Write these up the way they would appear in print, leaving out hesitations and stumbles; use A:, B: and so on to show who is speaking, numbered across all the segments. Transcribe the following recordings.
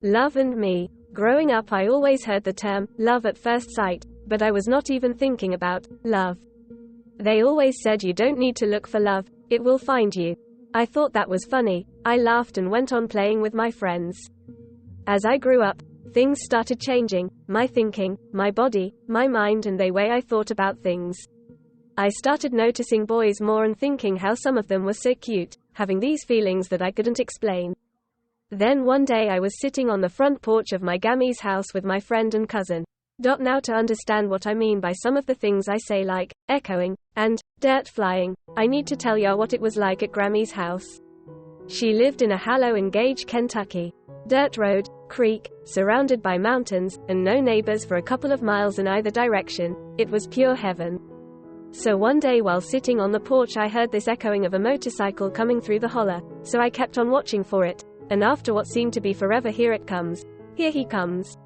A: Love and me. Growing up, I always heard the term, love at first sight, but I was not even thinking about love. They always said you don't need to look for love, it will find you. I thought that was funny. I laughed and went on playing with my friends. As I grew up, things started changing, my thinking, my body, my mind, and the way I thought about things. I started noticing boys more and thinking how some of them were so cute, having these feelings that I couldn't explain. Then one day I was sitting on the front porch of my Gammy's house with my friend and cousin. Now to understand what I mean by some of the things I say, like echoing and dirt flying, I need to tell ya what it was like at Grammy's house. She lived in a hollow in Gage, Kentucky. Dirt road, creek, surrounded by mountains, and no neighbors for a couple of miles in either direction. It was pure heaven. So one day while sitting on the porch, I heard this echoing of a motorcycle coming through the holler, so I kept on watching for it, and after what seemed to be forever, here it comes. Here he comes.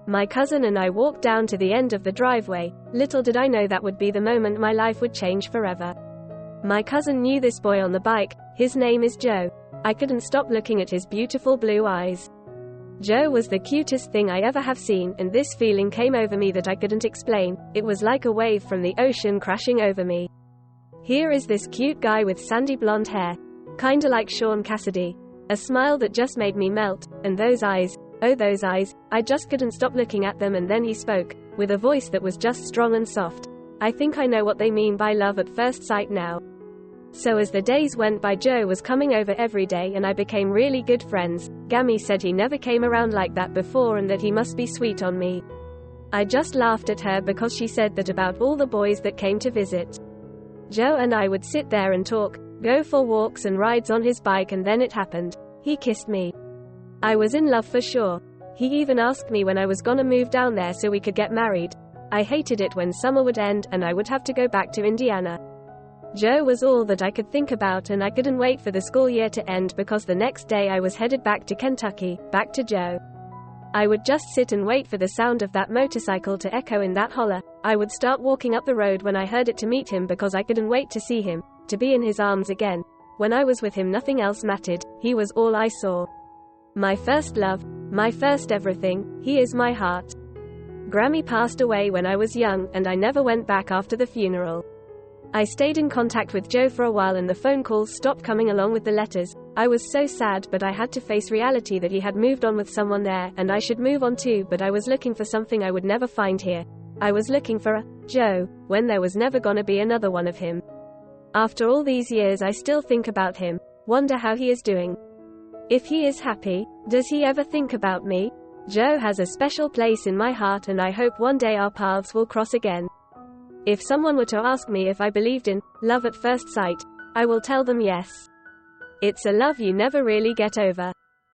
A: My cousin and I walked down to the end of the driveway. Little did I know that would be the moment my life would change forever. My cousin knew this boy on the bike. His name is Joe. I couldn't stop looking at his beautiful blue eyes. Joe was the cutest thing I ever have seen, and this feeling came over me that I couldn't explain. It was like a wave from the ocean crashing over me. Here is this cute guy with sandy blonde hair, kinda like Sean Cassidy. A smile that just made me melt, and those eyes, oh those eyes, I just couldn't stop looking at them. And then he spoke, with a voice that was just strong and soft. I think I know what they mean by love at first sight now. So as the days went by, Joe was coming over every day and I became really good friends. Gammy said he never came around like that before and that he must be sweet on me. I just laughed at her because she said that about all the boys that came to visit. Joe and I would sit there and talk, go for walks and rides on his bike, and then it happened. He kissed me. I was in love for sure. He even asked me when I was gonna move down there so we could get married. I hated it when summer would end and I would have to go back to Indiana. Joe was all that I could think about, and I couldn't wait for the school year to end because the next day I was headed back to Kentucky, back to Joe. I would just sit and wait for the sound of that motorcycle to echo in that holler. I would start walking up the road when I heard it to meet him because I couldn't wait to see him, to be in his arms again. When I was with him, nothing else mattered. He was all I saw. My first love, my first everything. He is my heart. Grammy passed away when I was young, and I never went back after the funeral. I stayed in contact with Joe for a while and the phone calls stopped coming along with the letters. I was so sad, but I had to face reality that he had moved on with someone there, and I should move on too, but I was looking for something I would never find here. I was looking for a Joe, when there was never gonna be another one of him. After all these years, I still think about him, wonder how he is doing. If he is happy, does he ever think about me? Joe has a special place in my heart, and I hope one day our paths will cross again. If someone were to ask me if I believed in love at first sight, I will tell them yes. It's a love you never really get over.